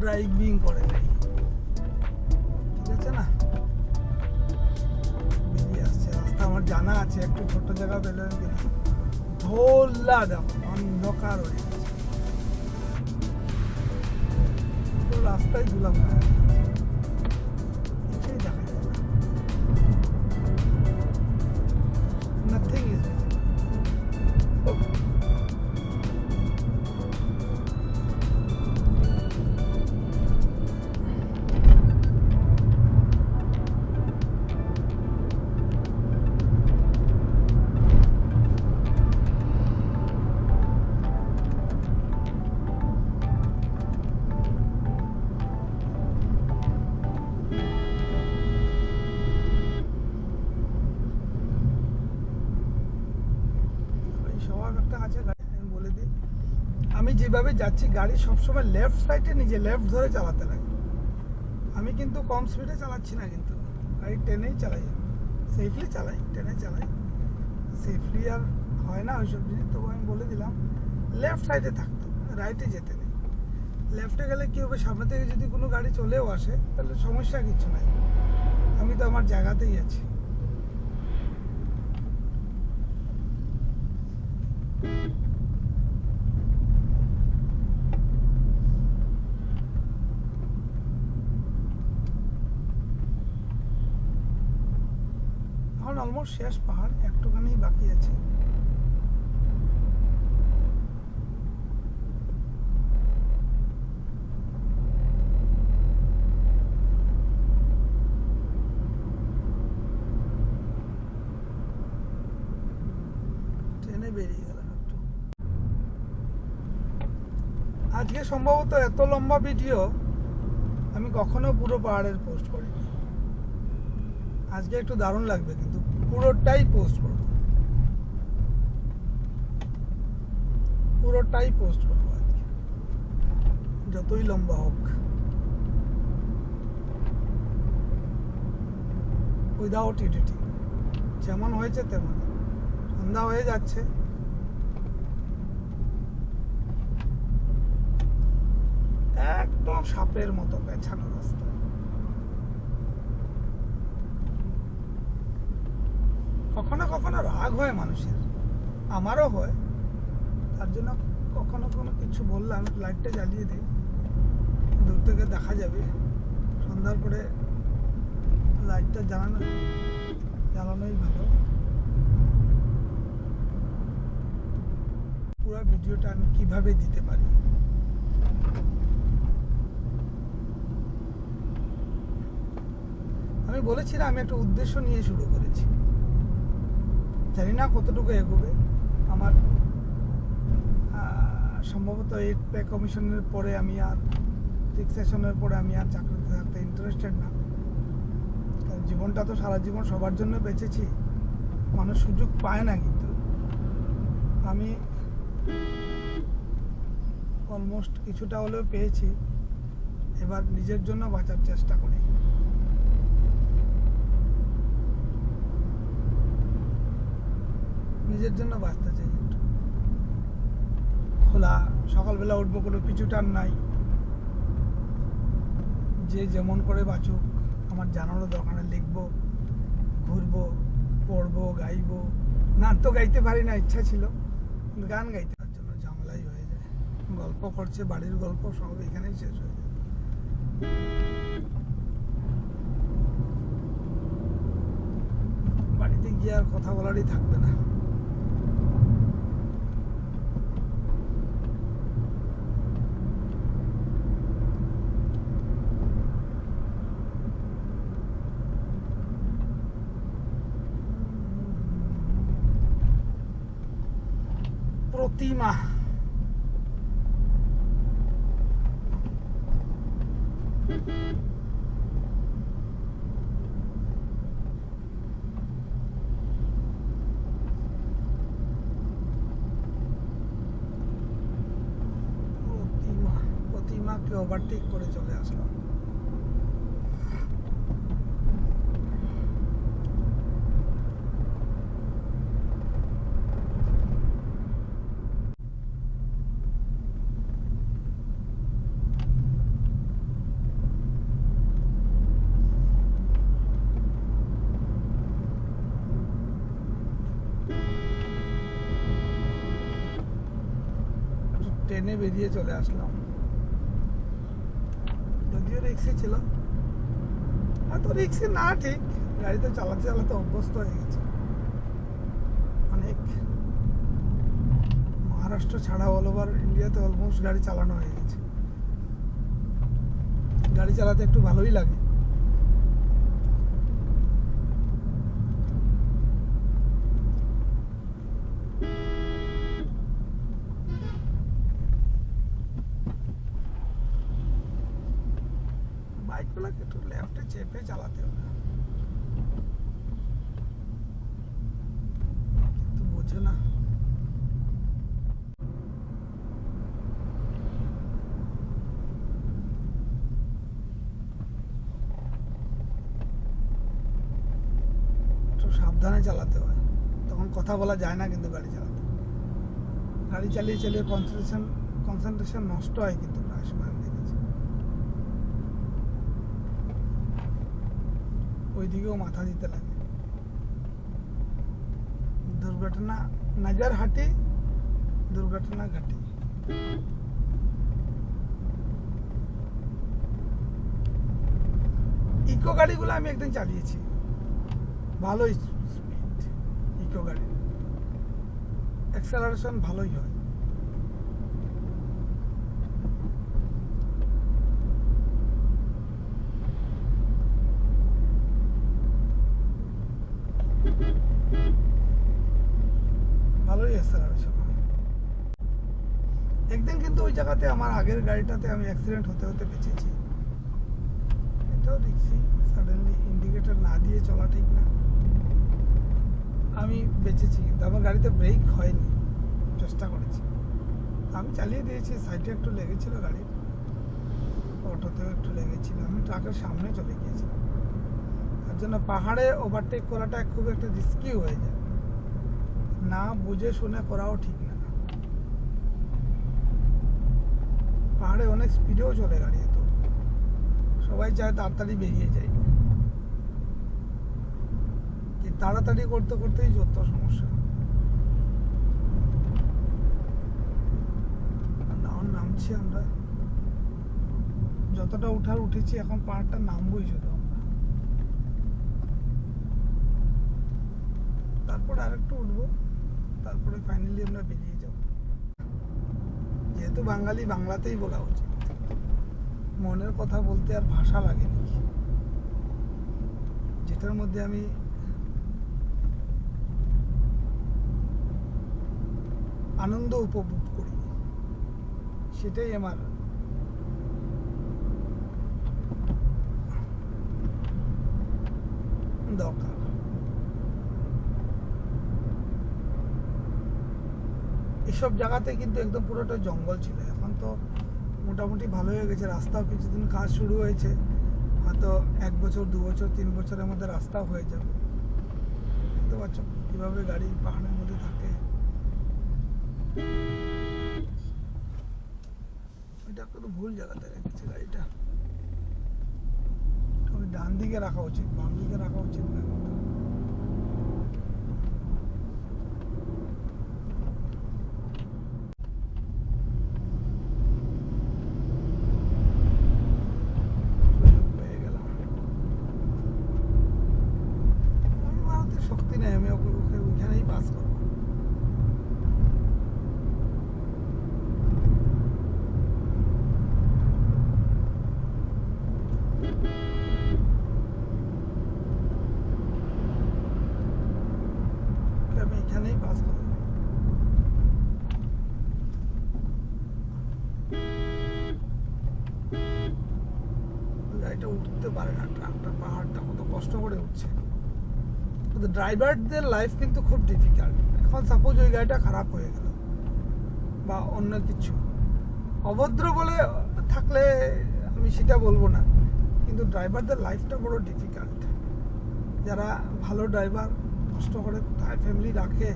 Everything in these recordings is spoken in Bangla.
ড্রাইভিং করে নেই, ঠিক আছে না? বেরিয়ে আসছে রাস্তা আমার জানা আছে, একটু ছোট জায়গা পেলে ধোলা দেখো অন্ধকার হয়ে গেছে, পুরো রাস্তায় ধুলাম না, কিছুই দেখা যায় না, নাথিং ইজ স্বভাব একটা আছে গাড়ি, আমি বলে দিই, আমি যেভাবে যাচ্ছি গাড়ি সবসময় লেফট সাইডে নিজে লেফট ধরে চালাতে লাগে। আমি কিন্তু কম স্পিডে চালাচ্ছি না, কিন্তু গাড়ি টেনেই চালাই, সেফলি চালাই, টেনে চালাই, সেফলি আর হয় না ওইসব জিনিস। তবু আমি বলে দিলাম লেফট সাইডে থাকতো, রাইটে যেতে নেই। লেফটে গেলে কী হবে, সামনে থেকে যদি কোনো গাড়ি চলেও আসে তাহলে সমস্যা কিছু নাই, আমি তো আমার জায়গাতেই আছি। এখন অলমোস্ট শেষ, পাহাড় একটুখানি বাকি আছে। ট্রেনে বেরিয়ে গেলাম একটু। আজকে সম্ভবত এত লম্বা ভিডিও আমি কখনো পুরো পাহাড়ের পোস্ট করিনি। আজকে একটু দারুণ লাগবে, কিন্তু পুরোটাই পোস্ট করবো, পুরোটাই পোস্ট করবো আজকে, যতই লম্বা হোক, উইদাউট এডিটিং, যেমন হয়েছে তেমন। সন্ধ্যা হয়ে যাচ্ছে, একদম সাপের মতো পেছানো রাস্তা। কখনো কখনো রাগ হয় মানুষের, আমারও হয়, তার জন্য কখনো কোনো কিছু বললাম লাইটটা জ্বালিয়ে দিই, দূর থেকে দেখা যাবে। সন্ধ্যার পরে লাইটটা জ্বালানোই ভালো। পুরো ভিডিওটা আমি কিভাবে দিতে পারি, আমি বলেছি না, আমি একটা উদ্দেশ্য নিয়ে শুরু করেছি, জানি না কতটুকু এগোবে। আমার সম্ভবত 8 পে কমিশনের পরে আমি আর ফিক্সেশনের পরে আমি আর চাকরিতে থাকতে ইন্টারেস্টেড না, কারণ জীবনটা তো সারা জীবন সবার জন্য বেঁচেছি, মানুষ সুযোগ পায় না, কিন্তু আমি অলমোস্ট কিছুটা হলেও পেয়েছি। এবার নিজের জন্য বাঁচার চেষ্টা করি। নিজের জন্য বাঁচতে চাই একটু খোলা, সকালবেলা উঠবো, কোনো পিছুটান নাই, যে যেমন করে বাঁচুক, আমার জানারও দরকার নেই। লিখবো, ঘুরবো, পড়বো, গাইবো, নাচ তো গাইতে পারি না, ইচ্ছা ছিল, কিন্তু গান গাইতে পারার জন্য ঝামেলাই হয়ে যায়। গল্প করছে, বাড়ির গল্প সব এখানেই শেষ হয়ে যায়। বাড়িতে গিয়ে আর কথা বলারই থাকবে না। প্রতিমা, প্রতিমাকে ওভারটেক করে চলে আসলাম। ট্রেনে বেরিয়ে চলে আসলাম, যদিও রিক্সি ছিল, এত রিক্সি না ঠিক, গাড়িতে চালাতে চালাতে অভ্যস্ত হয়ে গেছে অনেক। মহারাষ্ট্র ছাড়া অল ওভার ইন্ডিয়াতে অলমোস্ট গাড়ি চালানো হয়ে গেছে। গাড়ি চালাতে একটু ভালোই লাগে। বাইকগুলোকে একটু লেফটে চেপে চালাতে হবে, কিন্তু বোঝে না। একটু সাবধানে চালাতে হয়, তখন কথা বলা যায় না কিন্তু গাড়ি চালাতে। গাড়ি চালিয়ে চালিয়ে কনসেন্ট্রেশন নষ্ট হয় কিন্তু প্রায় সময় আমি দেখেছি। ওইদিকেও মাথা দিতে লাগে। দুর্ঘটনা নজর হাটি, দুর্ঘটনা ঘাটি। ইকো গাড়িগুলো আমি একদিন চালিয়েছি, ভালো স্পিড ইকো গাড়ি, অ্যাক্সেলারেশন ভালোই হয়। ভালোই অ্যাক্সেলারেশন হয়। একদিন কিন্তু ওই জায়গাতে আমার আগের গাড়িটাতে আমি অ্যাক্সিডেন্ট হতে হতে বেঁচেছি। এটাও দেখছি, সাডেনলি ইন্ডিকেটর না দিয়ে চলা ঠিক না। আমি বেঁচেছি, কিন্তু আমার গাড়িতে ব্রেক হয়নি, চেষ্টা করেছি, আমি চালিয়ে দিয়েছি। সাইডে একটু লেগেছিল গাড়ির, অটোতেও একটু লেগেছিল, আমি ট্রাকের সামনে চলে গিয়েছিলাম। তার জন্য পাহাড়ে ওভারটেক করাটা খুব একটা রিস্কি হয়ে যায়, না বুঝে শুনে করাও ঠিক না। পাহাড়ে অনেক স্পিডেও চলে গাড়ি, তো সবাই চায় তাড়াতাড়ি বেরিয়ে যায়, তাড়াতাড়ি করতে করতেই যত সমস্যা। নামছি আমরা, যতটা উঠার উঠেছি, এখন পাহাড়টা নামবোই শুধু আমরা, তারপরে আরেকটু উঠবো, তারপরে ফাইনালি আমরা বেরিয়ে যাব। যেহেতু বাঙালি, বাংলাতেই বলা উচিত, মনের কথা বলতে আর ভাষা লাগেনি। যেটার মধ্যে আমি আনন্দ উপভোগ করি, সেটাই আমার দরকার। এসব জায়গাতে কিন্তু একদম পুরোটা জঙ্গল ছিল, এখন তো মোটামুটি ভালো হয়ে গেছে, রাস্তাও কিছুদিন কাজ শুরু হয়েছে, হয়তো 1 বছর 2 বছর 3 বছরের মধ্যে রাস্তাও হয়ে যাবে। দেখতে পাচ্ছ কিভাবে গাড়ি পাহাড়ের মধ্যে থাকে। এটা কোনো ভুল জায়গাতে রেখেছে গাড়িটা, তবে ডান দিকে রাখা উচিত, বাম দিকে রাখা উচিত না। হয়ে গেলাম, আমি মারুতির শক্তি নেই, আমি ওকে ওইখানেই পাস করবো। আমি এখানেই পাস করবো। গাড়িটা উঠতে পারে না, ট্রাকটা পাহাড়টা কত কষ্ট করে উঠছে। ড্রাইভারদের লাইফ কিন্তু খুব ডিফিকাল্ট। এখন সাপোজ ওই গাড়িটা খারাপ হয়ে গেল বা অন্য কিছু, অভদ্র বলে থাকলে আমি সেটা বলবো না, কিন্তু ড্রাইভারদের লাইফটা বড় ডিফিকাল্ট। যারা ভালো ড্রাইভার, কষ্ট করে কোথায় ফ্যামিলি রাখে,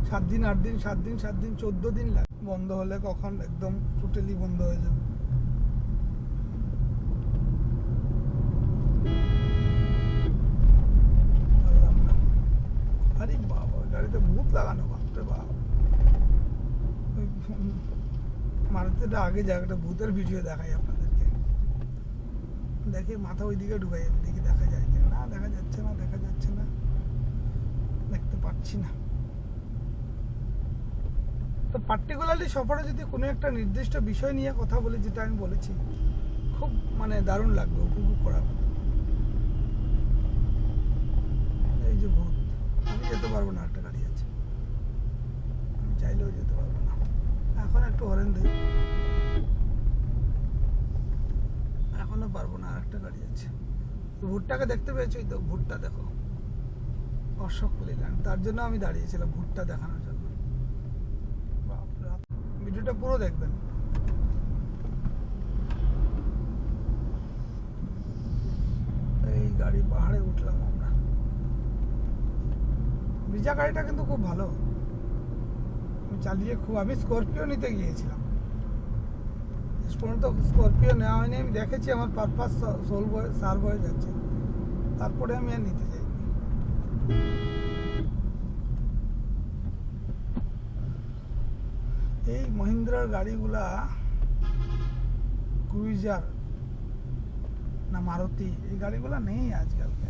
7 দিন 8 দিন 7 দিন 7 দিন 14 দিন লাগে, বন্ধ হলে কখন একদম টোটালি বন্ধ হয়ে যাবে। আরে বাবা, গাড়িতে ভূত লাগানো, বাপরে বাপ। মারুতিটা আগে যাক, একটা ভূতের ভিডিও দেখাই আপনাদেরকে। দেখি মাথা ওইদিকে ঢুকাই, আমি দেখি দেখা যায় কি না। দেখা যাচ্ছে না, দেখা যাচ্ছে না, দেখতে পাচ্ছি না। তো পার্টিকুলারলি সফরে যদি কোনো একটা নির্দিষ্ট বিষয় নিয়ে কথা বলি, যেটা আমি বলেছি, খুব মানে দারুণ লাগবে, উপভোগ করার মতো। এই যে ভূত, আমি যেতে পারবো না, একটা গাড়ি আছে, আমি চাইলেও যেতে পারবো না। এখন একটু হরেন দিই, এখনো পারবো না, আরেকটা গাড়ি আছে। ভুট্টাকে দেখতে পেয়েছো? তো ভুট্টা দেখো, অশোক লেল্যান্ড, তার জন্য আমি দাঁড়িয়েছিলাম ভুট্টা দেখানোর জন্য। বাপরে, ভিডিওটা পুরো দেখবেন। এই গাড়ি পাহাড়ে উঠলাম আমরা। ব্রিজা গাড়িটা কিন্তু খুব ভালো, আমি চালিয়ে খুব, আমি স্করপিও নিতে গিয়েছিলাম, শেষ পর্যন্ত স্করপিও নেওয়া হয়নি। আমি দেখেছি আমার পারপাস সার্ভ হয়ে যাচ্ছে, তারপরে আমি আর নিতে যাইনি। এই মহিন্দ্রার গাড়িগুলা, ক্রুইজার না মারুতি, এই গাড়িগুলা নেই আজকালকে।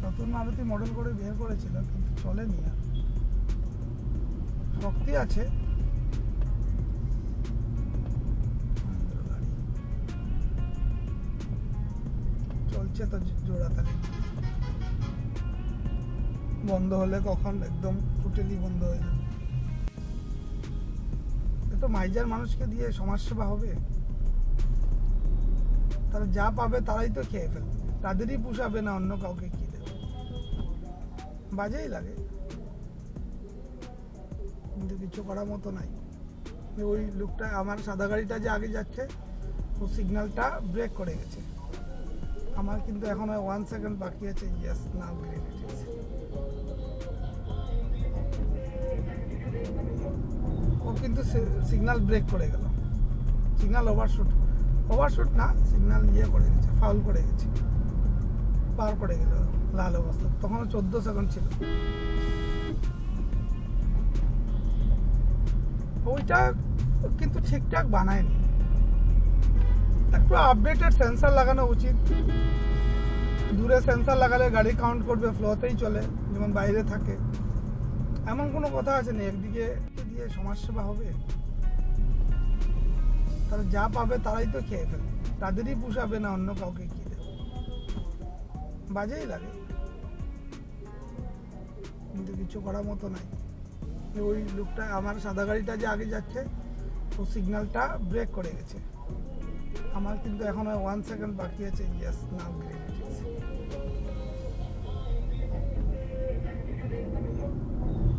নতুন মারুতি মডেল করে বের করেছিল, কিন্তু চলেনি আর। শক্তি আছে, গাড়ি চলছে তো জোড়াতালি। বন্ধ হলে কখন একদম টোটালি বন্ধ হয়ে যাবে। তো মাইজার মানুষকে দিয়ে সমাজসেবা হবে? তারা যা পাবে তারাই তো খেয়ে ফেলবে, তাদেরই পুষাবে না, অন্য কাউকে কি দেবে? বাজেই লাগে, কিন্তু কিছু করার মতো নাই। ওই লোকটা, আমার সাদা গাড়িটা যে আগে যাচ্ছে, ও সিগন্যালটা ব্রেক করে গেছে। আমার কিন্তু এখন 1 সেকেন্ড বাকি আছে। Yes, now green it is. ও কিন্তু সিগন্যাল ব্রেক করে গেল, সিগন্যাল ওভারশুট না, সিগন্যাল ইয়ে করে গেছে, ফাউল করে গেছে, পার করে গেল লাল অবস্থা। তখন 14 সেকেন্ড ছিল। ওইটা কিন্তু ঠিকঠাক বানায়নি, একটু আপডেটেড সেন্সার লাগানো উচিত। দূরে সেন্সার লাগালে গাড়ি কাউন্ট করবে, ফ্লোতেই চলে, যেমন বাইরে থাকে। এমন কোনো কথা আছে না একদিকে দিয়ে সমাজসেবা হবে? তারা যা পাবে তারাই তো খেয়ে ফেলবে, তাদেরই পুষাবে না, অন্য কাউকে কি দেবে? বাজেই লাগে, কিন্তু কিছু করার মতো নাই। ওই লোকটা, আমার সাদা গাড়িটা যে আগে যাচ্ছে, ও সিগন্যালটা ব্রেক করে গেছে। আমার কিন্তু এখন 1 সেকেন্ড বাকি আছে। Yes, now green it is.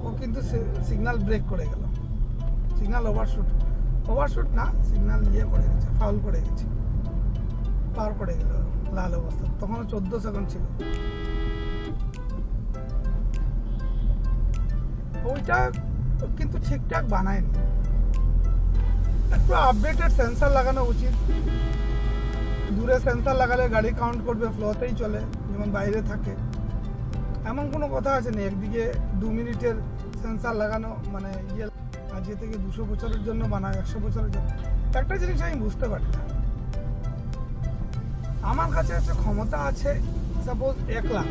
ও কিন্তু সিগন্যাল ব্রেক করে গেল, সিগন্যাল ওভারশুট না, সিগন্যাল ইয়ে করে গেছে, ফাউল করে গেছে, পার করে গেল লাল অবস্থা। তখন 14 সেকেন্ড ছিল। ওইটা কিন্তু ঠিকঠাক বানায়নি, একটু আপডেটেড সেন্সার লাগানো উচিত। দূরে সেন্সার লাগালে গাড়ি কাউন্ট করবে, ফ্লোতেই চলে, যেমন বাইরে থাকে। এমন কোনো কথা আছে না একদিকে 2 মিনিটের সেন্সার লাগানো মানে ইয়ে, আজকে থেকে 200 বছরের জন্য বানায়, 100 বছরের জন্য। একটা জিনিস আমি বুঝতে পারি না, আমার কাছে একটা ক্ষমতা আছে, সাপোজ 1 লাখ,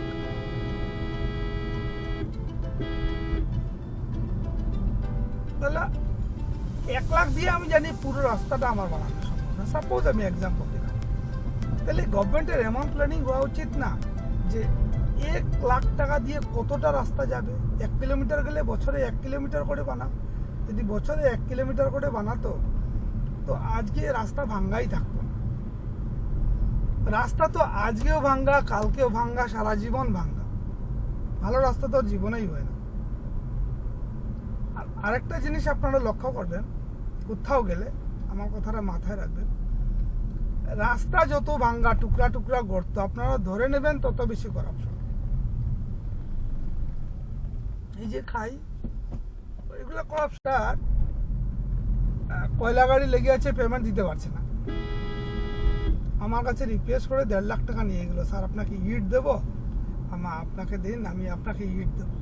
তাহলে 1 লাখ দিয়ে আমি জানি পুরো রাস্তাটা আমার বানানো সম্ভব না। সাপোজ আমি এক্সাম্পল দিলাম, তাহলে গভর্নমেন্টের এমন প্ল্যানিং হওয়া উচিত না যে 1 লাখ টাকা দিয়ে কতটা রাস্তা যাবে? 1 কিলোমিটার গেলে বছরে 1 কিলোমিটার করে বানাও। যদি বছরে 1 কিলোমিটার করে বানাতো, তো আজকে রাস্তা ভাঙ্গাই থাকতো। রাস্তা তো আজকেও ভাঙ্গা, কালকেও ভাঙ্গা, সারা জীবন ভাঙ্গা। ভালো রাস্তা তো জীবনেই হয় না। আর আরেকটা জিনিস আপনারা লক্ষ্য করবেন, কোথাও গেলে আমার কথাটা মাথায় রাখবেন, রাস্তা যত ভাঙ্গা, টুকরা টুকরা গর্ত, আপনারা ধরে নেবেন তত বেশি করাপশন। এই যে খাই, এগুলো করাপশন। কয়লা গাড়ি লেগে আছে, পেমেন্ট দিতে পারছে না, আমার কাছে রিকোয়েস্ট করে 1.5 লাখ টাকা নিয়ে গেলো, স্যার আপনাকে ইট দেবো, আপনাকে দিন, আমি আপনাকে ইট দেবো।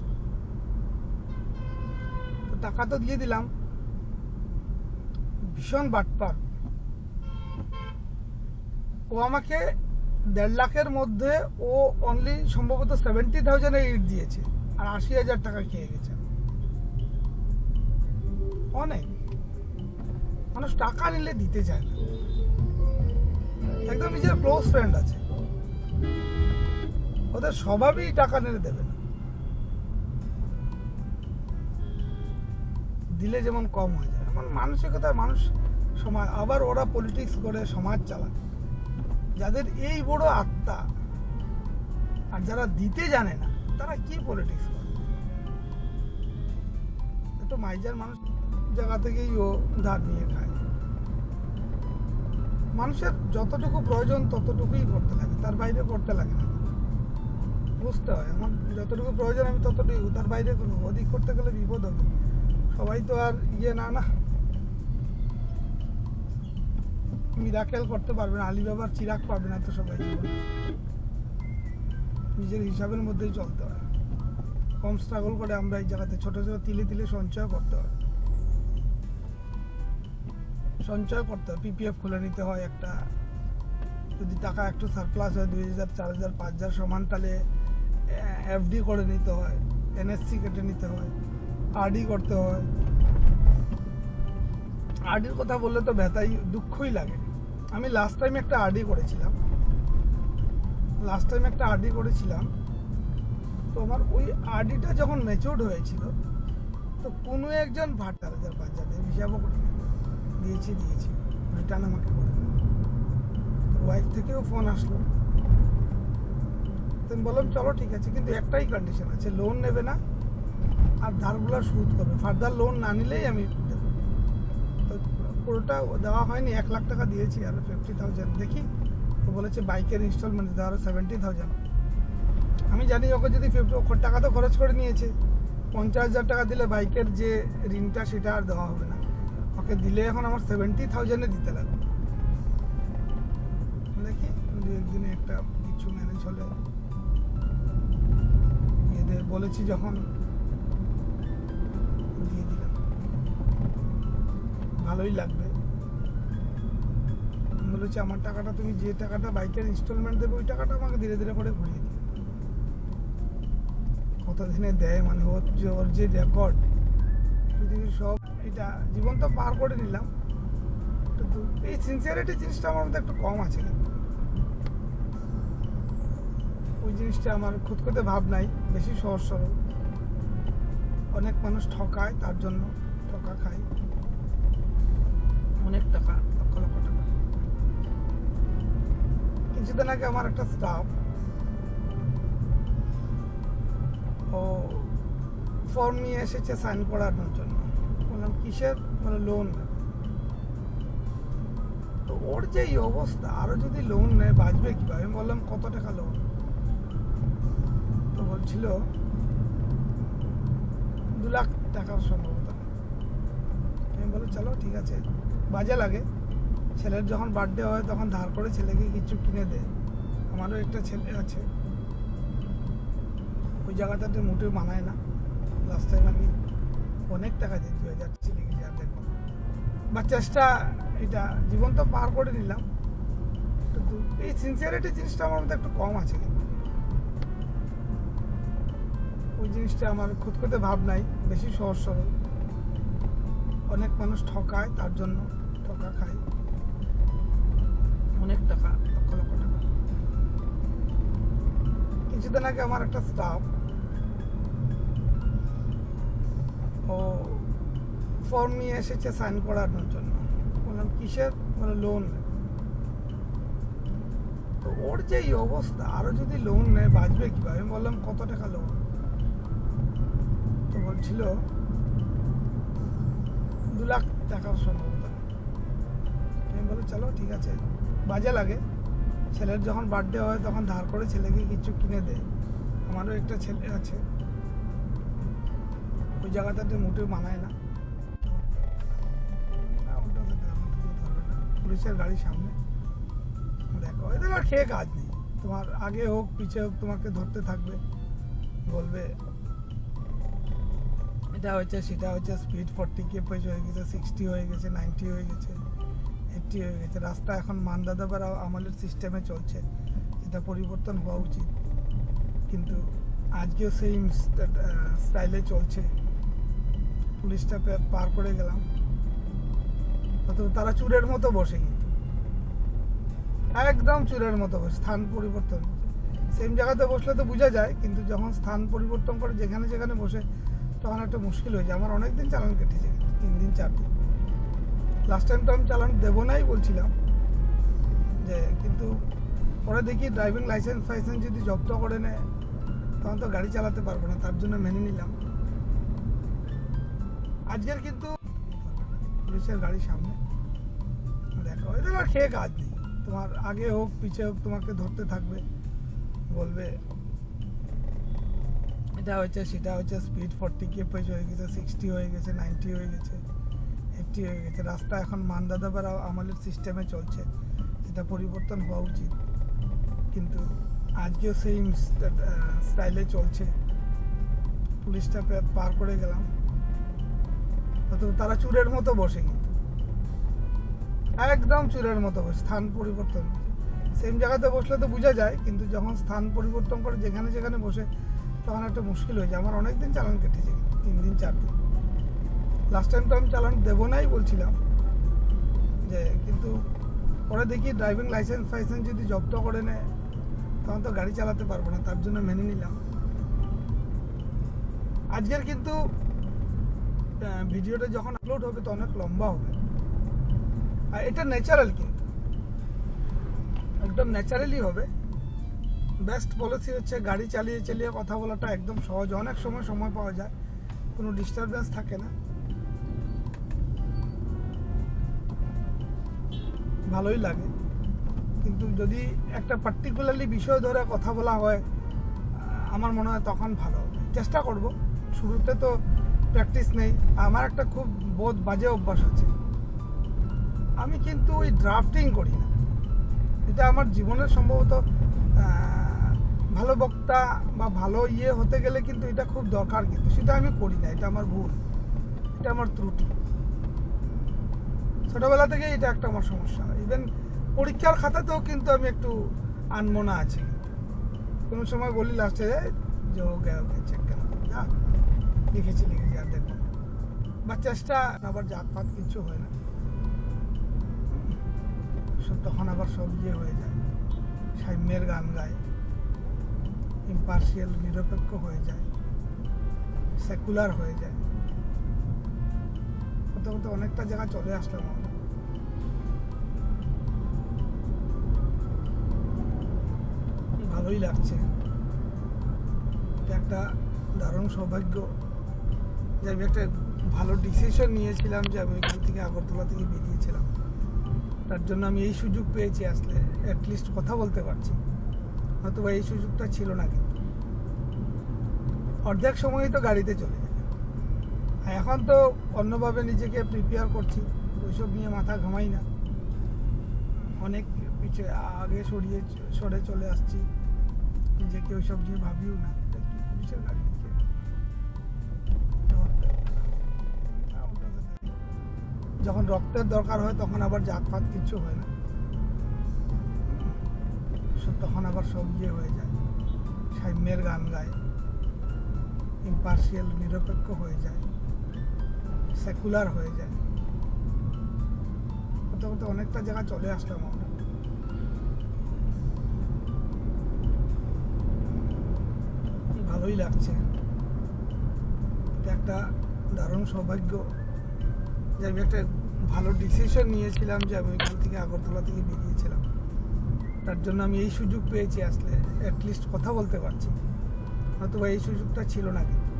তো টাকা তো দিয়ে দিলাম, ভীষণ বাটপার। ও আমাকে 1.5 লাখের মধ্যে ও অনলি সম্ভবত 70,000 ইট দিয়েছে, আর 80,000 টাকা খেয়ে গেছে। অনেক মানুষ টাকা নিলে দিতে চায় না, একদম নিজের ক্লোজ ফ্রেন্ড আছে, ওদের স্বভাবই টাকা নিলে দেবে না, দিলে যেমন কম হয়ে যায় এমন মানসিকতায় মানুষ সমাজ। আবার ওরা পলিটিক্স করে সমাজ চালায়, যাদের এই বড় আত্মা আর যারা দিতে জানে না তারা কি পলিটিক্স করে। একটু মাইজার মানুষ জায়গা থেকেই ও ধার নিয়ে খায়। মানুষের যতটুকু প্রয়োজন ততটুকুই করতে লাগে, তার বাইরে করতে লাগে না। বুঝতে হয় আমার যতটুকু প্রয়োজন আমি ততটুকু, তার বাইরে কোনো অধিক করতে গেলে বিপদ হবে। সবাই তো আর না মিরাকেল করতে পারবে না, আলিবাবার চিরাগ পাবে না তো সবাই। নিজের হিসাবের মধ্যেই চলতে হয়, কম স্ট্রাগল করে আমরা এই জায়গাতে ছোট ছোট তিলে তিলে সঞ্চয় করতে হয়। সঞ্চয় করতে হয়, পিপিএফ খুলে নিতে হয় একটা, যদি টাকা একটু সারপ্লাস হয় 2,000, 4,000, 5,000 সমান, তাহলে এফডি করে নিতে হয়, এনএসসি কেটে নিতে হয়, আরডি করতে হয়। আরডির কথা বললে তো ব্যথাই দুঃখই লাগে। আমি লাস্ট টাইম একটা আরডি করেছিলাম, তো আমার ওই আরডিটা যখন ম্যাচিউরড হয়েছিল, তো কোনো একজন 4,000, 5,000 হিসাবও করে দিয়েছি রিটার্ন আমাকে করে। ওয়াইফ থেকেও ফোন আসলো, তো আমি বললাম চলো ঠিক আছে, কিন্তু একটাই কন্ডিশন আছে, লোন নেবে না আর ধারগুলো সুদ করবে, ফার্দার লোন না নিলেই আমি দেবো। তো পুরোটা দেওয়া হয়নি, 1 লাখ টাকা দিয়েছি আর 50,000 দেখি। তো বলেছে বাইকের ইনস্টলমেন্ট দিতে আরও 70,000। আমি জানি ওকে যদি টাকা তো খরচ করে নিয়েছে, 50,000 টাকা দিলে বাইকের যে ঋণটা সেটা আর দেওয়া হবে না, ওকে দিলে এখন আমার 70,000 দিতে লাগবে। দেখি 2-1 দিনে একটা কিছু ম্যানেজ হলে দিয়ে বলেছি, যখন দিয়ে দিলাম ভালোই লাগবে। বলেছি আমার টাকাটা, তুমি যে টাকাটা বাইকের ইনস্টলমেন্ট দেবে ওই টাকাটা আমাকে ধীরে ধীরে করে ঘুরিয়ে দিই। কতদিনে দেয়, মানে ওর যে রেকর্ড পৃথিবীর সব, এটা জীবন তো পার করে নিলাম, কিন্তু এই সিনসিয়ারিটি জিনিসটা আমার মধ্যে একটু কম আছে। ওই জিনিসটা আমার খুঁতখুঁতে ভাব নাই, বেশি সহজ সরল। অনেক মানুষ ঠকায়, তার জন্য ঠকা খায় অনেক টাকা, লক্ষ লক্ষ টাকা। কিছুদিন আগে আমার একটা স্টাফ ও ফর্ম নিয়ে এসেছে সাইন করানোর জন্য। বললাম কিসের? মানে লোন। তো ওর যে এই অবস্থা, আরো যদি লোন নেয় বাঁচবে কিভাবে? আমি বললাম কত টাকা লোন? তো বলছিল 2 লাখ টাকার সম্ভবত। আমি বলি চলো ঠিক আছে, বাজে লাগে। ছেলের যখন বার্থডে হয় তখন ধার করে ছেলেকে কিছু কিনে দেয়। আমারও একটা ছেলে আছে, ওই জায়গাটাতে মোটেও মানায় না। লাস্ট টাইম আমি অনেক টাকা দিই, 2,000 ছেলেকে যা দেখো বা চেষ্টা, এটা জীবন তো পার করে নিলাম, কিন্তু এই সিনসিয়ারিটি জিনিসটা আমার মধ্যে একটু কম আছে। ওই জিনিসটা আমার খুঁতখুঁতে ভাব নাই, বেশি সহজ সরল। অনেক মানুষ ঠকায়, তার জন্য ঠকা খায় অনেক টাকা, লক্ষ লক্ষ টাকা। কিছুদিন আগে আমার একটা স্টাফ ও ফর্ম নিয়ে এসেছে সাইন করানোর জন্য। বললাম কিসের? মানে লোন। তো ওর যে এই অবস্থা, আরো যদি লোন নেয় বাঁচবে কিভাবে? আমি বললাম কত টাকা লোন? তো বলছিল 2 লাখ টাকার সম্ভবত। আমি বলি চলো ঠিক আছে, বাজে লাগে। ছেলের যখন বার্থডে হয় তখন ধার করে ছেলেকে কিছু কিনে দেয়। আমারও একটা ছেলে আছে, ওই জায়গাটাতে মোটেও মানায় না। পুলিশের গাড়ির সামনে দেখো, এদের আর খেয়ে কাজ নেই। তোমার আগে হোক পিছে হোক তোমাকে ধরতে থাকবে, বলবে এটা হচ্ছে সেটা হচ্ছে স্পিড 40 kph হয়ে গেছে, 60 হয়ে গেছে, 90 হয়ে গেছে, 80 হয়ে গেছে। রাস্তা এখন মান্দাদাবার আমলের সিস্টেমে চলছে, এটা পরিবর্তন হওয়া উচিত, কিন্তু আজকেও সেই স্টাইলে চলছে। পুলিশটা পার করে গেলাম, অথবা তারা চুরের মতো বসে, কিন্তু একদম চুরের মতো বসে, স্থান পরিবর্তন সেম জায়গাতে বসলে তো বোঝা যায়, কিন্তু যখন স্থান পরিবর্তন করে যেখানে যেখানে বসে তখন একটা মুশকিল হয়ে যায়। আমার অনেক দিন চালান কেটেছে, 3 দিন 4 দিন। লাস্ট টাইম তো আমি চালান দেবো নাই বলছিলাম, যে কিন্তু পরে দেখি ড্রাইভিং লাইসেন্স যদি জব্দ করে নেয় তখন তো গাড়ি চালাতে পারবো না, তার জন্য মেনে নিলাম। আজকের কিন্তু পুলিশের গাড়ির সামনে দেখো, এদের আর খেয়ে কাজ নেই, তোমার আগে হোক পিছে হোক তোমাকে ধরতে থাকবে, বলবে এটা হচ্ছে সেটা হচ্ছে স্পিড 40 kph হয়ে গেছে, 60 হয়ে গেছে, 90 হয়ে গেছে, 80 হয়ে গেছে। রাস্তা এখন মান্দাদাবার আমলের সিস্টেমে চলছে, এটা পরিবর্তন হওয়া উচিত, কিন্তু আজকেও সেই স্টাইলে চলছে। পুলিশটা পার করে গেলাম, অথবা তারা চুরের মতো বসে, কিন্তু একদম চুরের মতো বসে, স্থান পরিবর্তন সেম জায়গাতে বসলে তো বোঝা যায়, কিন্তু যখন স্থান পরিবর্তন করে যেখানে যেখানে বসে তখন একটা মুশকিল হয়ে যায়। আমার অনেক দিন চালান কেটেছে, 3 দিন 4 দিন। লাস্ট টাইম তো আমি চালান দেবো নাই বলছিলাম, যে কিন্তু পরে দেখি ড্রাইভিং লাইসেন্স যদি জব্দ করে নেয় তখন তো গাড়ি চালাতে পারবো না, তার জন্য মেনে নিলাম। আজকের কিন্তু ভিডিওটা যখন আপলোড হবে তো অনেক লম্বা হবে, আর এটা ন্যাচারাল, কিন্তু একদম ন্যাচারালি হবে। বেস্ট পলিসি হচ্ছে গাড়ি চালিয়ে চালিয়ে কথা বলাটা একদম সহজ, অনেক সময় পাওয়া যায়, কোনো ডিস্টারবেন্স থাকে না, ভালোই লাগে। কিন্তু যদি একটা পার্টিকুলারলি বিষয় ধরে কথা বলা হয় আমার মনে হয় তখন ভালো হবে। চেষ্টা করব, শুরুতে তো প্র্যাকটিস নেই। আমার একটা খুব বাজে অভ্যাস আছে, আমি কিন্তু ওই ড্রাফটিং করি না। এটা আমার জীবনের সম্ভবত ভালো বক্তা বা ভালো হতে গেলে কিন্তু এটা খুব দরকার, কিন্তু সেটা আমি করি না। এটা আমার ভুল, এটা আমার ত্রুটি, ছোটবেলা থেকে এটা একটা আমার সমস্যা। ইভেন পরীক্ষার খাতাতেও কিন্তু আমি একটু আনমনা আছি, কোনো সময় বলি লাস্টে যে ওকে চেক কেন যা লিখেছি আর দেখো, বা চেষ্টা আবার জাতপাত কিছু হয় না, তখন আবার সব হয়ে যায়, সাম্যের গান গায়, ইম্পার্শিয়াল নিরপেক্ষ হয়ে যায়, সেকুলার হয়ে যায়। প্রথমত অনেকটা জায়গা চলে আসলাম, ভালোই লাগছে। এটা একটা দারুণ সৌভাগ্য যে আমি একটা ভালো ডিসিশন নিয়েছিলাম, যে আমি এখান থেকে আগরতলা থেকে বেরিয়েছিলাম, তার জন্য আমি এই সুযোগ পেয়েছি, আসলে অ্যাটলিস্ট কথা বলতে পারছি, হয়তো এই সুযোগটা ছিল না। কিন্তু অর্ধেক সময়ই তো গাড়িতে চলে যায়, এখন তো অন্যভাবে নিজেকে প্রিপেয়ার করছি, ওইসব নিয়ে মাথা ঘামাই না, অনেক পিছিয়ে আগে সরে চলে আসছি, নিজেকে ওইসব নিয়ে ভাবিও না। এটা কি পুলিশের গাড়ি থেকে যখন রক্তের দরকার হয় তখন আবার জাতপাত কিছু হয় না, তখন আবার সব হয়ে যায়, সাম্যের গান গায়, ইম্পার্শিয়াল নিরপেক্ষ হয়ে যায়, সেকুলার হয়ে যায়। প্রথমত অনেকটা জায়গা চলে আসলাম আমরা। ভালোই লাগছে, এটা একটা দারুণ সৌভাগ্য যে আমি একটা ভালো ডিসিশন নিয়েছিলাম, যে আমি এখান থেকে আগরতলা থেকে বেরিয়েছিলাম, তার জন্য আমি এই সুযোগ পেয়েছি, আসলে অ্যাটলিস্ট কথা বলতে পারছি, হয়তো এই সুযোগটা ছিল না। কিন্তু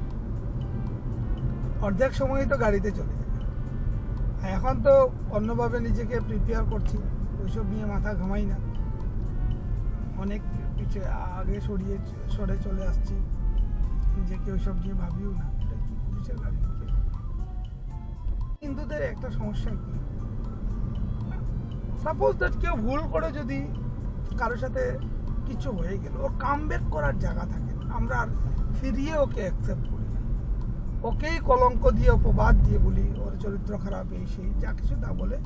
অর্ধেক সময়ই তো গাড়িতে চলে যায়, এখন তো অন্যভাবে নিজেকে প্রিপেয়ার করছি, ওইসব নিয়ে মাথা ঘামাই না, অনেক পিছিয়ে আগে সরে চলে আসছি, নিজেকে ওইসব নিয়ে ভাবিও না। এটা কি পুলিশের গাড়ি থেকে? হিন্দুদের একটা সমস্যা কি, সাপোজ দ্যাট কেউ ভুল করে যদি কারোর সাথে কিছু হয়ে গেল, ওর কাম ব্যাক করার জায়গা থাকে না, আমরা আর ফিরিয়ে ওকে অ্যাকসেপ্ট করি না। ওকেই কলঙ্ক দিয়ে অপবাদ দিয়ে বলি ওর চরিত্র খারাপ, এই সেই যা কিছু তা বলে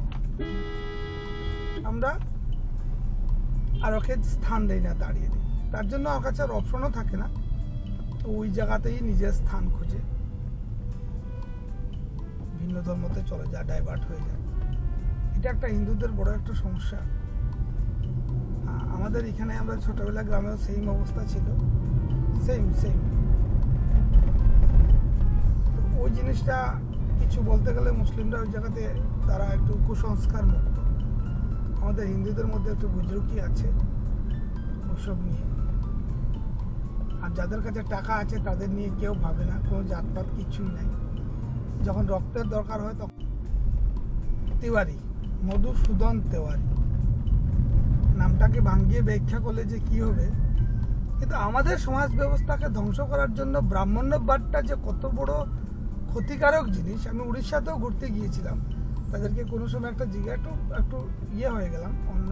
আমরা আর ওকে স্থান দেই না, দাঁড়িয়ে দিই। তার জন্য ওর কাছে আর অপশনও থাকে না, তো ওই জায়গাতেই নিজের স্থান খুঁজে ভিন্ন ধর্মতে চলে যায়, ডাইভার্ট হয়ে যায়। এটা একটা হিন্দুদের বড় একটা সমস্যা। আমাদের এখানে আমরা ছোটবেলা গ্রামেও সেম অবস্থা ছিল, সেম ওই জিনিসটা কিছু বলতে গেলে মুসলিমরা ওই জায়গাতে তারা একটু কুসংস্কার মুক্ত। আমাদের হিন্দুদের মধ্যে একটু বুজরুকি আছে ওসব নিয়ে, আর যাদের কাছে টাকা আছে তাদের নিয়ে কেউ ভাবে না, কোনো জাতপাত কিছুই নাই। যখন রক্তের দরকার হয় তখন তিওয়ারি, মধুসূদন তিওয়ারি নামটাকে ভাঙিয়ে ব্যাখ্যা করলে যে কি হবে। কিন্তু আমাদের সমাজ ব্যবস্থাকে ধ্বংস করার জন্য ব্রাহ্মণ্যবাদটা যে কত বড় ক্ষতিকারক জিনিস। আমি উড়িষ্যাতেও ঘুরতে গিয়েছিলাম, তাদেরকে কোনো সময় একটা জিজ্ঞাসা একটু ইয়ে হয়ে গেলাম, অন্য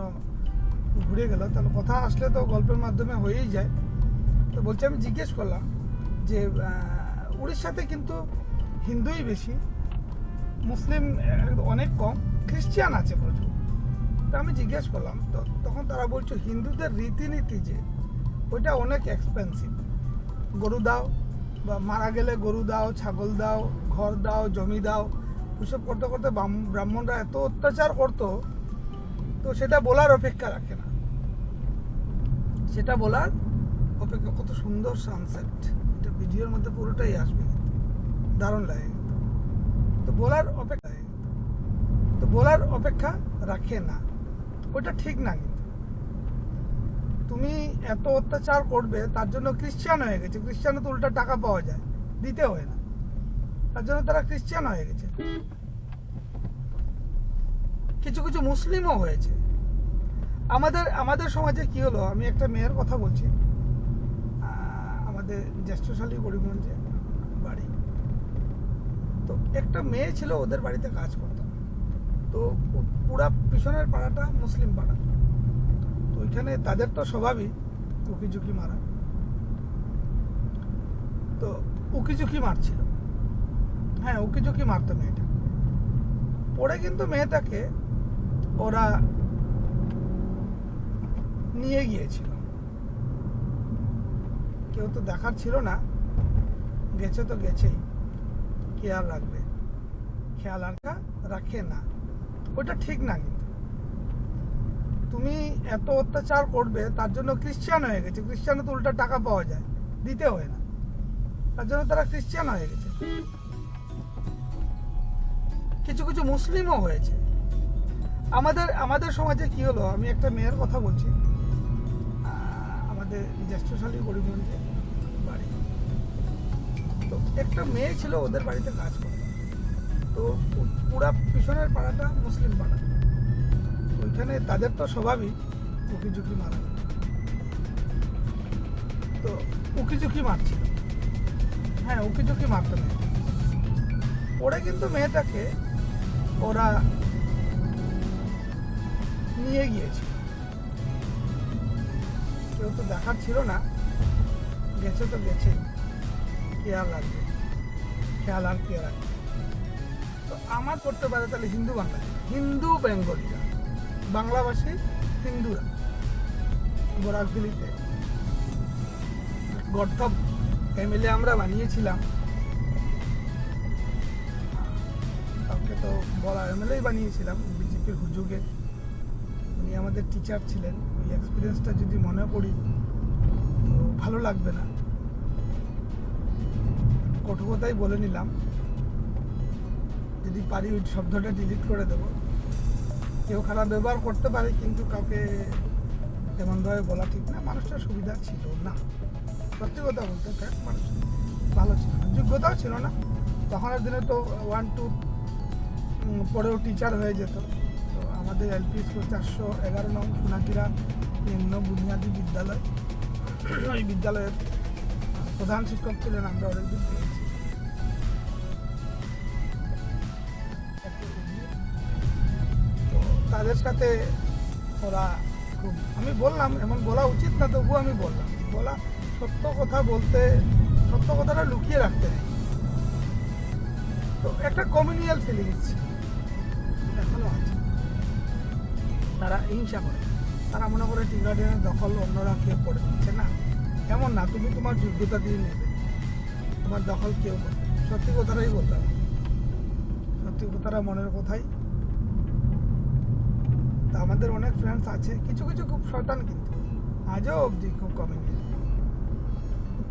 ঘুরে গেল, তাহলে কথা আসলে তো গল্পের মাধ্যমে হয়েই যায়। তো বলছি, আমি জিজ্ঞেস করলাম যে উড়িষ্যাতে কিন্তু হিন্দুই বেশি, মুসলিম অনেক কম, খ্রিস্টান আছে প্রচুর। তো আমি জিজ্ঞেস করলাম, তো তখন তারা বলছো হিন্দুদের রীতিনীতি যে ওইটা অনেক এক্সপেন্সিভ। গরু দাও, বা মারা গেলে গরু দাও, ছাগল দাও, ঘর দাও, জমি দাও, ওইসব করতে করতে ব্রাহ্মণরা এত অত্যাচার করতো, তো সেটা বলার অপেক্ষা রাখে না, সেটা বলার অপেক্ষা। কত সুন্দর সানসেট, এটা ভিডিওর মধ্যে পুরোটাই আসবে, দারুণ লাগে। তো বলার অপেক্ষা রাখে না, ওইটা ঠিক না। কিন্তু তুমি এত অত্যাচার করবে, তার জন্য খ্রিস্টান হয়ে গেছে। খ্রিস্টানে তো উল্টা টাকা পাওয়া যায়, দিতে হয় না, তার জন্য তারা খ্রিস্টান হয়ে গেছে। কিছু কিছু মুসলিমও হয়েছে। আমাদের সমাজে কি হলো, আমি একটা মেয়ের কথা বলছি, আমাদের জ্যেষ্ঠশালী গরিবগঞ্জে বাড়ি। তো একটা মেয়ে ছিল, ওদের বাড়িতে কাজ করতাম। তো পুরা পিছনের পাড়াটা মুসলিম পাড়া, তো ওইখানে তাদের তো স্বভাবই উকিঝুঁকি মারা। তো উকিঝুঁকি মারছিল, হ্যাঁ উকিঝুঁকি মারতো মেয়েটা। পরে কিন্তু মেয়েটাকে ওরা নিয়ে গিয়েছিল, কেউ তো দেখার ছিল না, গেছে তো গেছেই, কে আর রাখবে, খেয়াল আর রাখে না, ওটা ঠিক না। কিন্তু তুমি এত অত্যাচার করবে, তার জন্য খ্রিস্টান হয়ে গেছে। খ্রিস্টানে তো উল্টা টাকা পাওয়া যায়, দিতে হয় না, তার জন্য তারা খ্রিস্টান হয়ে গেছে। কিছু কিছু মুসলিমও হয়েছে। আমাদের সমাজে কি হলো, আমি একটা মেয়ের কথা বলছি, আমাদের জ্যেষ্ঠশালী গরিবগঞ্জে বাড়ি। তো একটা মেয়ে ছিল, ওদের বাড়িতে কাজ করত। তো পুরা পিছনের পাড়াটা মুসলিম পাড়া, ওইখানে তাদের তো স্বভাবই উকিঝুঁকি মারা। তো উকিঝুঁকি মারছিল, হ্যাঁ উকিঝুঁকি মারতো মেয়ে। ওরা কিন্তু মেয়েটাকে ওরা নিয়ে গিয়েছিল, কেউ তো দেখার ছিল না, গেছে তো গেছে, কে আর রাখবে, খেয়াল আর কে রাখবে। তো আমার করতে পারে তাহলে হিন্দু বাঙালি, হিন্দু বেঙ্গলিরা, বাংলাভাষী হিন্দুরা বরাকদিলিতে গর্থব ফ্যামিলি আমরা বানিয়েছিলাম। কাউকে তো বলা এমএলএই বানিয়েছিলাম বিজেপির হুজুগে। উনি আমাদের টিচার ছিলেন। ওই এক্সপিরিয়েন্সটা যদি মনে করি তো ভালো লাগবে না, কঠোর কথাই বলে নিলাম। যদি পারি ওই শব্দটা ডিলিট করে দেবো। কেউ খারাপ ব্যবহার করতে পারে, কিন্তু কাউকে তেমনভাবে বলা ঠিক না। মানুষটার সুবিধা ছিল না, সত্যি কথা বলতে থাক, মানুষ ভালো ছিল না, যোগ্যতাও ছিল না। তখনের দিনে তো 1-2 পরেও টিচার হয়ে যেত। তো আমাদের এলপি স্কুল 411 নং সোনাকিরা নিম্ন বুনিয়াদী বিদ্যালয়, ওই বিদ্যালয়ের প্রধান শিক্ষক ছিলেন, আমরা অনেকদিন পেয়েছি। তো তাদের সাথে ওরা খুব, আমি বললাম এমন বলা উচিত না, তবুও আমি বললাম, বলা সত্য কথা বলতে, সত্য কথাটা লুকিয়ে রাখতে নেই। তো একটা কমিউনিয়াল ফিলিংস এখনো আছে। তারা হিংসা করে, তারা মনে করে টি গার্ডেনের দখল অন্যরা কেউ করে দিচ্ছে। না, এমন না, তুমি তোমার যোগ্যতা দিয়ে নেবে, তোমার দখল কেউ করবে। সত্যি কথাটাই বললাম, সত্যি কথাটা মনের কথাই। তা আমাদের অনেক ফ্রেন্ডস আছে, কিছু কিছু খুব শয়তান, কিন্তু আজও অবধি খুব কমেনি।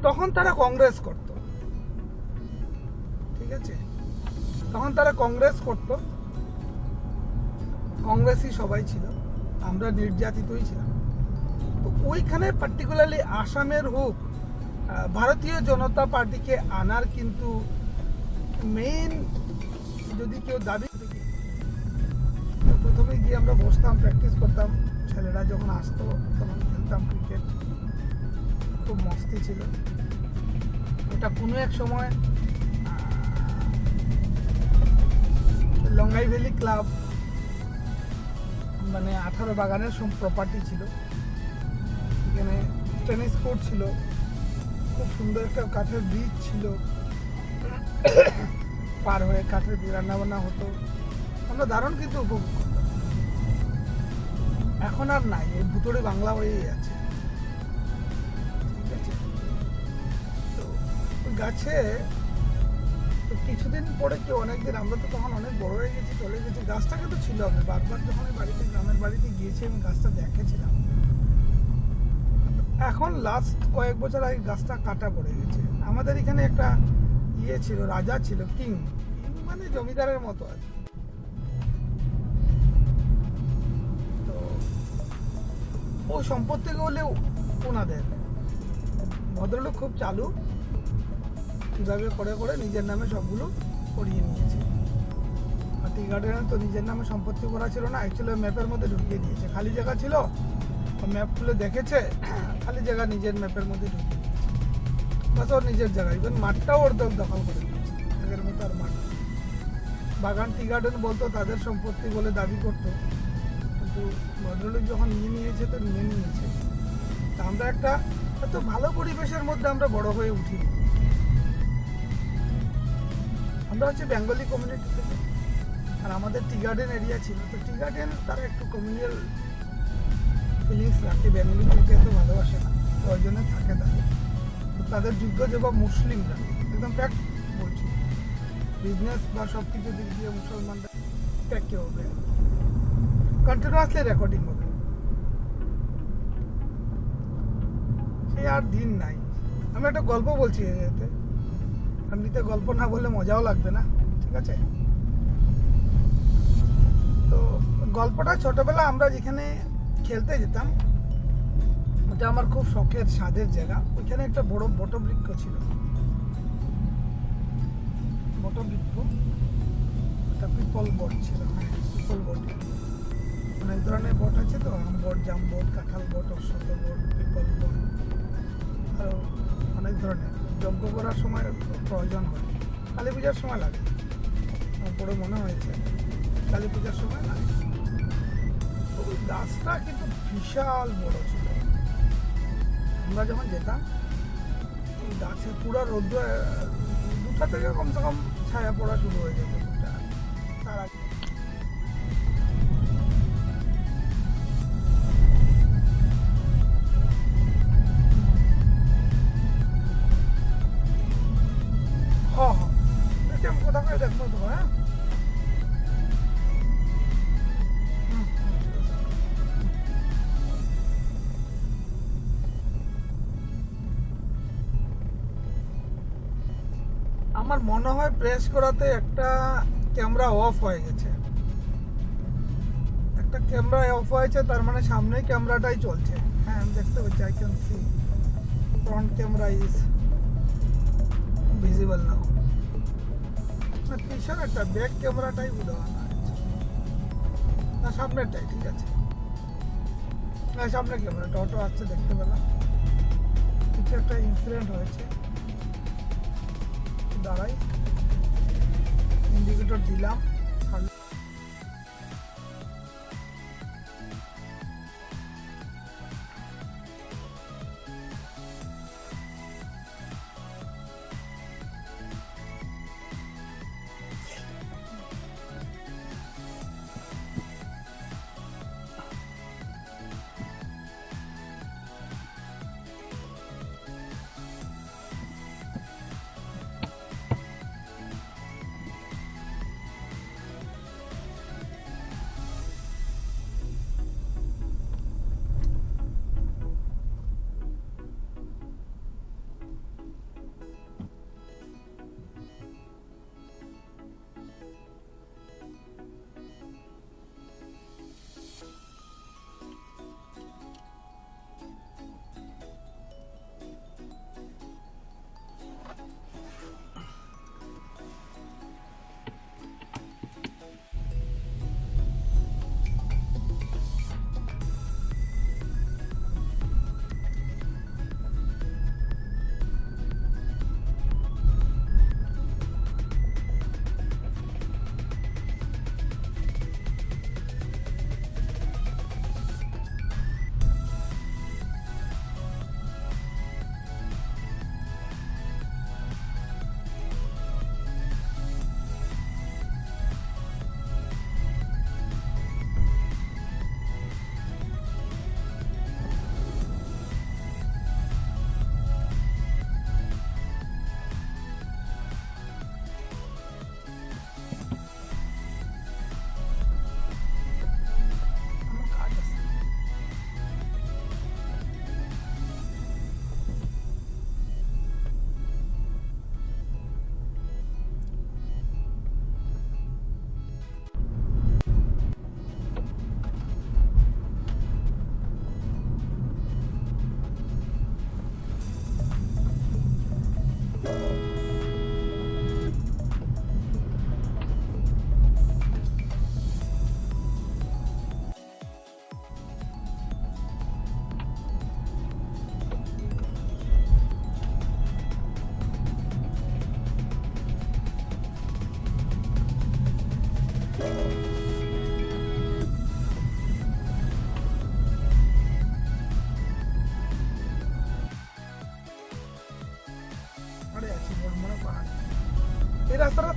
তখন তারা কংগ্রেস করত, ঠিক আছে, তখন তারা কংগ্রেস করত, কংগ্রেসই সবাই ছিল, আমরা নির্যাতিতই ছিলাম। তো ওইখানে পার্টিকুলারলি আসামের হোক, ভারতীয় জনতা পার্টিকে আনার কিন্তু মেইন যদি কেউ দাবি, প্রথমে গিয়ে আমরা বসতাম, প্র্যাকটিস করতাম, ছেলেরা যখন আসতো তখন খেলতাম ক্রিকেট, খুব মস্তি ছিল। এটা কোনো এক সময় লঙ্গাই ভ্যালি ক্লাব মানে 18 বাগানের প্রপার্টি ছিল, এখানে টেনিস কোর্ট ছিল, খুব সুন্দর একটা কাঠের ব্রিজ ছিল, পার হয়ে কাঠের রান্না বান্না হতো, আমরা দারুণ কিন্তু উপভোগ করতাম। এখন আর নাই, ওই ভুতুড়ে বাংলা হয়েই আছে, ঠিক আছে। তো ওই গাছে তো কিছুদিন পরে কি অনেকদিন, আমরা তো তখন অনেক বড় হয়ে গেছি, চলে গেছি, গাছটা কিন্তু ছিল। আমি বারবার যখন বাড়িতে, গ্রামের বাড়িতে গিয়েছি, আমি গাছটা দেখেছিলাম। এখন লাস্ট কয়েক বছর আগে গাছটা কাটা পড়ে গেছে। আমাদের এখানে একটা ইয়ে ছিল, রাজা ছিল, কিং মানে জমিদারের মতো আর কি। তো ও সম্পত্তিগুলো ওনাদের, ভদ্রলোক খুব চালু, কীভাবে করে করে নিজের নামে সবগুলো করিয়ে নিয়েছে। আর টি গার্ডেনে তো নিজের নামে সম্পত্তি করা ছিল না, অ্যাকচুয়ালি ম্যাপের মধ্যে ঢুকিয়ে দিয়েছে। খালি জায়গা ছিল, ম্যাপ খুলে দেখেছে খালি জায়গা নিজের ম্যাপের মধ্যে ঢুকিয়ে দিয়েছে, বাস ওর নিজের জায়গা। ইভেন মাঠটাও ওর দখল করে দিয়েছে, আগের মতো আর মাঠ। বাগান টি গার্ডেন বলতো তাদের সম্পত্তি বলে দাবি করতো, কিন্তু ভদ্রলোক যখন নিয়ে নিয়েছে তো নিয়ে নিয়েছে। তা আমরা একটা এত ভালো পরিবেশের মধ্যে আমরা বড় হয়ে উঠিনি। আমরা হচ্ছে বেঙ্গলি কমিউনিটি থেকে, আর আমাদের টি গার্ডেন এরিয়া ছিল। তো টি গার্ডেন তারা একটু কমিউনিয়াল ফিলিংস রাখে, বেঙ্গলি থেকে তো ভালোবাসে না, তো ওই জন্য থাকে তাদের। তো তাদের যোগ্য জবাব মুসলিমরা, একদম ফ্যাক্ট বলছি, বিজনেস বা সব কিছু দিক দিয়ে মুসলমানরা প্যাকে হবে, কন্টিনিউয়াসলি রেকর্ডিং হবে। সে আর দিন নাই। আমি একটা গল্প বলছি এতে, এমনিতে গল্প না বললে মজাও লাগবে না, ঠিক আছে। তো গল্পটা, ছোটবেলা আমরা যেখানে খেলতে যেতাম, ওটা আমার খুব শখের স্বাদের জায়গা। ওইখানে একটা বড় বটবৃক্ষ ছিল, বটবৃক্ষ, একটা পিপল বট ছিল। হ্যাঁ, পিপল বট, অনেক ধরনের বট আছে তো, আম বট, জাম বট, কাঁঠাল বট, অশ্বত্থ বট, পিপল বট, আরও অনেক ধরনের। যজ্ঞ করার সময় প্রয়োজন হয়, কালী পূজার সময় লাগে, আমার বড় মনে হয়েছে কালী পূজার সময় লাগে। ওই গাছটা কিন্তু বিশাল বড় ছিল। আমরা যখন যেতাম, ওই গাছের পুরো রোদ্র 2টা থেকে কমসে কম ছায়া পড়া শুরু হয়ে যেত, 2টা তার আগে। আমি কোথাও করে দেখবো তো, হ্যাঁ। আমার মনে হয় প্রেস করাতে একটা ক্যামেরা অফ হয়ে গেছে, একটা ক্যামেরা অফ হয়েছে, তার মানে সামনে ক্যামেরাটাই চলছে। হ্যাঁ, আমি দেখতে পাচ্ছি, I can see front camera is visible now. পিছনে একটা ব্যাক ক্যামেরাটাই উদাহরণ আছে, না সামনেরটাই, ঠিক আছে। না, সামনের ক্যামেরাটা, অটো আসছে দেখতে পেলাম, কিছু একটা ইনসিডেন্ট হয়েছে। দাঁড়াই, ইন্ডিকেটর দিলাম,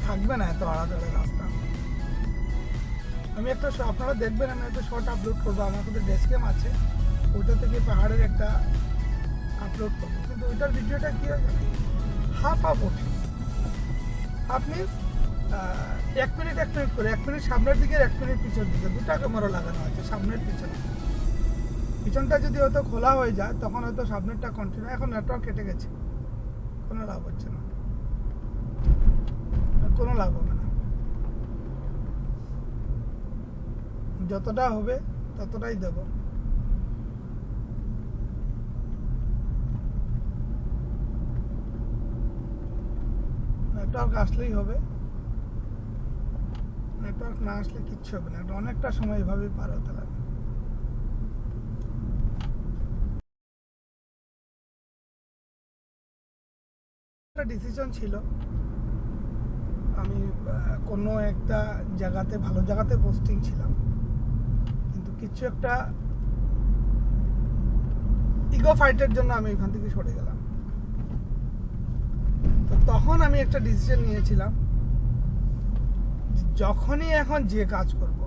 থাকবে না এত আড়াতাড়ি রাস্তা। আমি একটা আপনারা দেখবেন, আমি একটা শর্ট আপলোড করবো, আমার কাছে ডেস্কেম আছে, ওইটা থেকে পাহাড়ের একটা আপলোড করবো, কিন্তু ওইটার ভিডিওটা কি হয় হাফ ওঠে। আপনি 1 মিনিট 1 মিনিট করে, 1 মিনিট সামনের দিকে 1 মিনিট পিছনের দিকে, দুটা ক্যামেরা লাগানো আছে, সামনের পিছনে। পিছনটা যদি হয়তো খোলা হয়ে যায় তখন হয়তো সামনেরটা কন্টিনিউ। এখন নেটওয়ার্ক কেটে গেছে, কোনো লাভ হচ্ছে না, কোনো লাভ হবে না। যতটা হবে ততটাই দেব। নেটওয়ার্ক আসলেই হবে, নেটওয়ার্ক না আসলে কিচ্ছু হবে না। অনেকটা সময় এভাবেই পার হতে লাগে। একটা ডিসিশন ছিল, আমি কোনো একটা জায়গাতে, ভালো জায়গাতে পোস্টিং ছিলাম, কিন্তু কিছু একটা ইগো ফাইটের জন্য আমি এখান থেকে সরে গেলাম। তো তখন আমি একটা ডিসিশন নিয়েছিলাম, যখনই এখন যে কাজ করব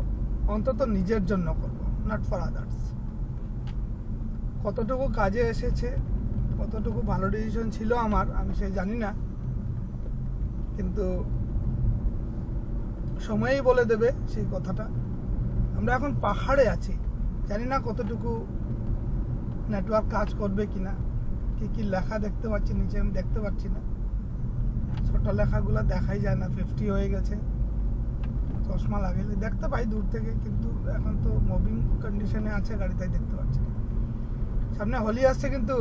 অন্তত নিজের জন্য করব, নট ফর আদার্স। কতটুকু কাজে এসেছে, কতটুকু ভালো ডিসিশন ছিল আমার, আমি সে জানি না, কিন্তু সময়ই বলে দেবে সেই কথাটা। আমরা এখন পাহাড়ে আছি, জানি না কতটুকু নেটওয়ার্ক কাজ করবে কিনা, কি কি লেখা দেখতে পাচ্ছি নিচে আমি দেখতে পাচ্ছি না, ছোট লেখাগুলো দেখাই যায় না, 50 হয়ে গেছে। চশমা লাগাইলে দেখতে পাই দূর থেকে, কিন্তু এখন তো মুভিং কন্ডিশনে আছে গাড়ি, তাই দেখতে পাচ্ছি না। সামনে হোলি আসছে, কিন্তু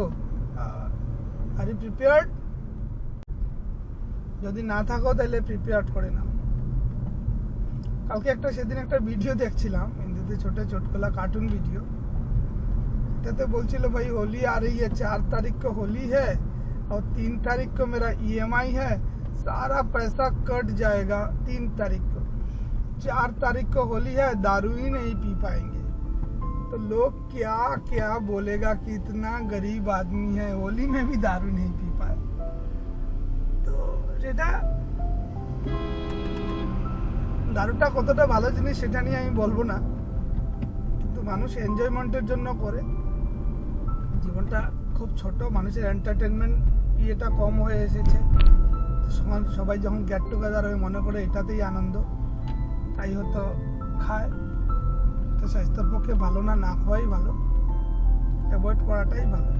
আর ইউ প্রিপেয়ার্ড? যদি না থাকো তাহলে প্রিপেয়ার্ড করে নাও। কালকে সেদিন একটা ভিডিও দেখছিলাম হিন্দিতে, চটকলা कार्टून वीडियो, এটাতে বলছিল ভাই होली आ रही है, 4 तारीख को होली है और 3 तारीख को मेरा EMI है, सारा पैसा कट जाएगा 3 तारीख को। 4 तारीख को होली है, दारू ही नहीं पी पाएंगे। तो लोग क्या क्या बोलेगा कि इतना गरीब आदमी है, होली में भी दारू नहीं पी पाए। তো সেটা দারুটা কতটা ভালো জিনিস সেটা নিয়ে আমি বলবো না, কিন্তু মানুষ এনজয়মেন্টের জন্য করে। জীবনটা খুব ছোট, মানুষের এন্টারটেনমেন্ট ইয়েটা কম হয়ে এসেছে। সবাই যখন গেট টুগেদার হয়ে মনে করে এটাতেই আনন্দ, তাই হয়তো খায়। তো স্বাস্থ্যের পক্ষে ভালো না, না খাওয়াই ভালো, অ্যাভয়েড করাটাই ভালো,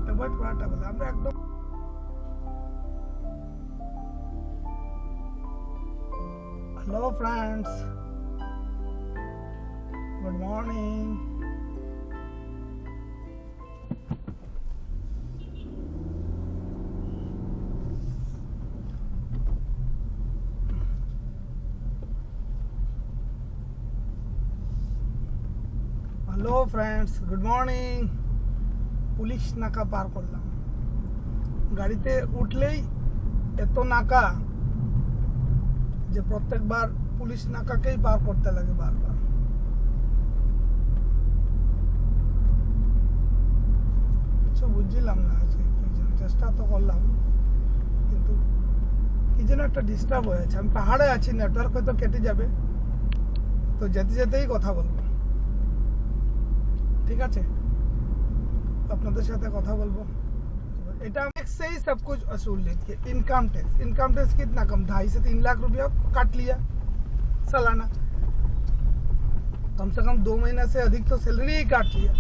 অ্যাভয়েড করাটা ভালো। আমরা একদম Hello friends, good morning. Hello friends, good morning. Police নাকা পার করলাম, গাড়িতে উঠলেই এত নাকা যে প্রত্যেকবার পুলিশ নাকাকেই পার করতে লাগে বারবার। কিছু বুঝছিলাম না আজকে কি যেন, চেষ্টা তো করলাম কিন্তু কি যেন একটা ডিস্টার্ব হয়েছে। আমি পাহাড়ে আছি, নেটওয়ার্ক হয়তো কেটে যাবে, তো যেতে যেতেই কথা বলবো, ঠিক আছে? আপনাদের সাথে কথা বলবো। এটা टैक्स से ही सब कुछ वसूल लेती है। इनकम टैक्स कितना कम, 2.5 से 3 लाख रुपया काट लिया सालाना, कम से कम 2 महीने से अधिक तो सैलरी ही काट लिया।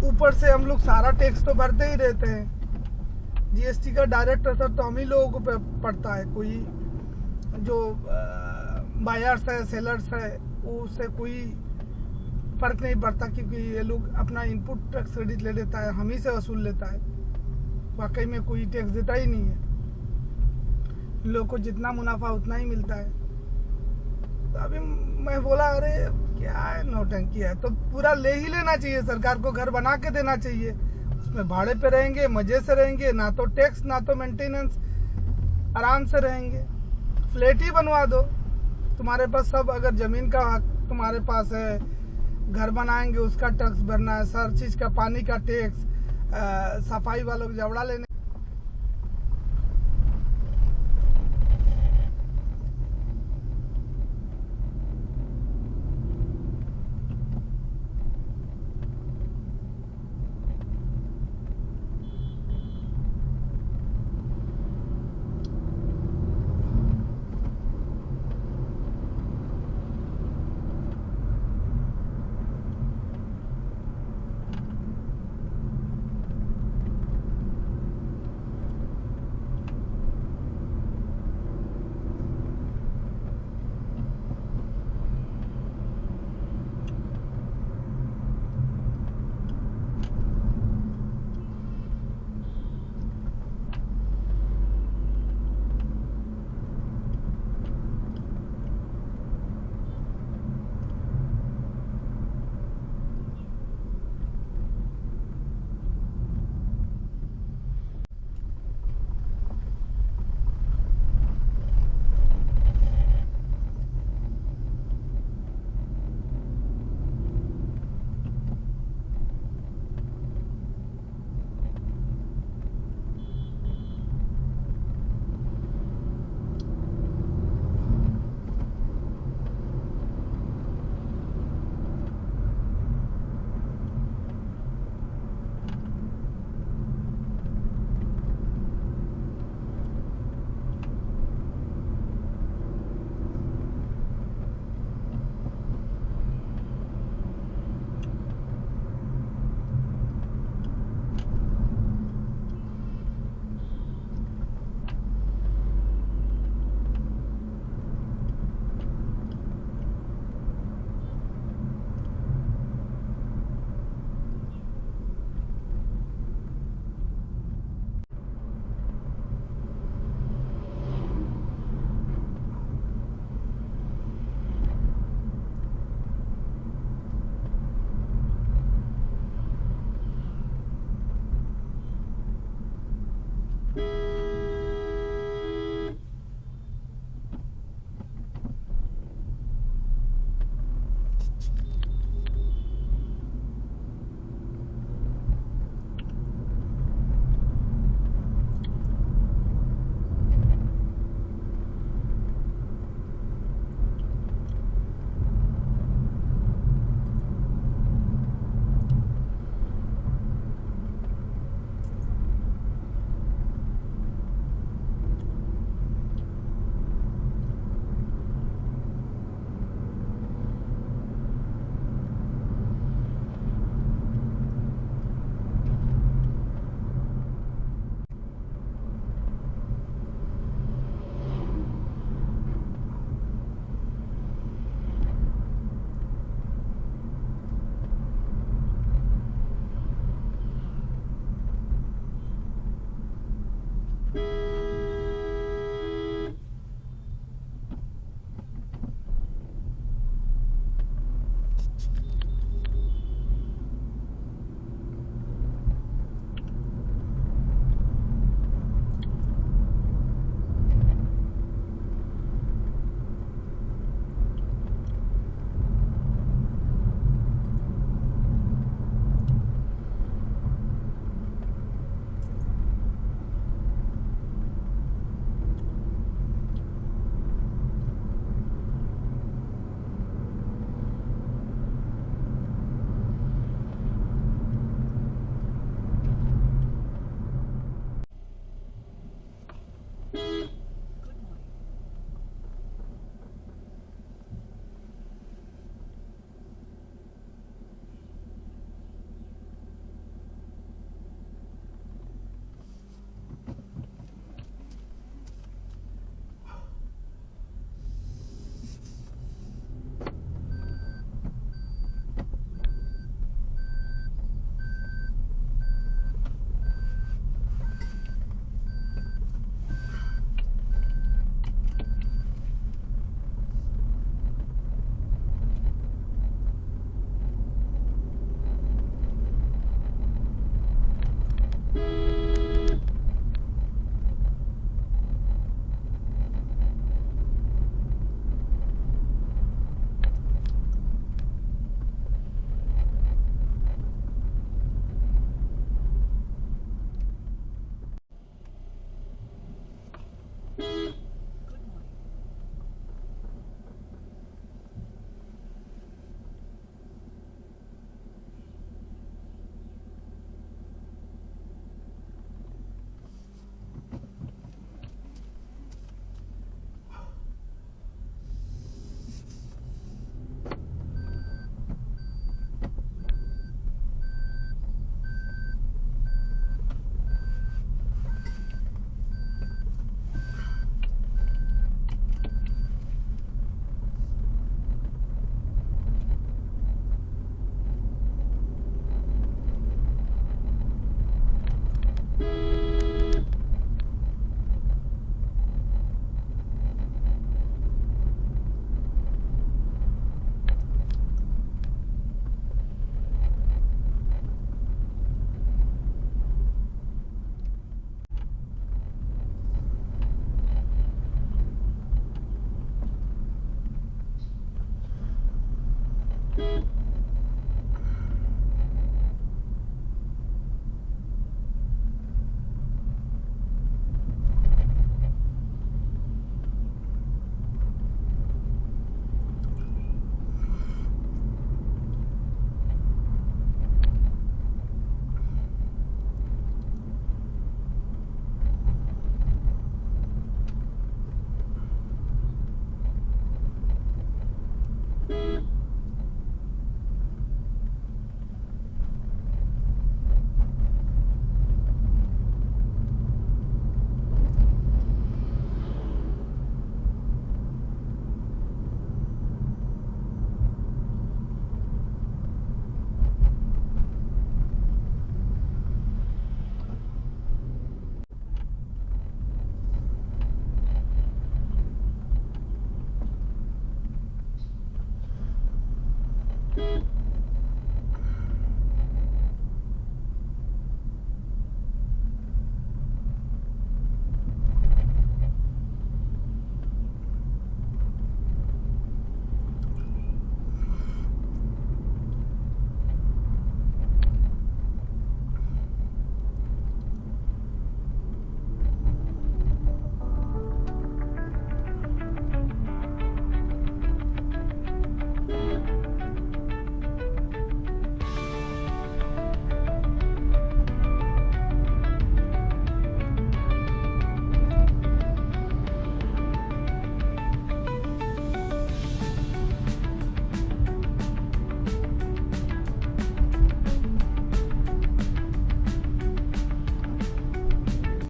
ऊपर से हम लोग सारा टैक्स तो भरते ही रहते हैं। जीएसटी का डायरेक्ट असर तो हम ही लोगों को पड़ता है। कोई जो बायर्स है, सेलर्स है, उससे कोई फर्क नहीं पड़ता, क्योंकि ये लोग अपना इनपुट टैक्स क्रेडिट ले लेता है, हम ही से वसूल लेता है। वाकई में कोई टैक्स देता ही नहीं है, लोगों को जितना मुनाफा उतना ही मिलता है। तो अभी मैं बोला अरे क्या है, नौटंकी है, तो पूरा ले ही लेना चाहिए। सरकार को घर बना के देना चाहिए, उसमें भाड़े पे रहेंगे, मजे से रहेंगे, ना तो टैक्स ना तो मेंटेनेंस, आराम से रहेंगे। फ्लैट ही बनवा दो, तुम्हारे पास सब, अगर जमीन का हक तुम्हारे पास है, घर बनाएंगे उसका टैक्स भरना है, हर चीज़ का, पानी का टैक्स, सफाई वालों को जबड़ा लेने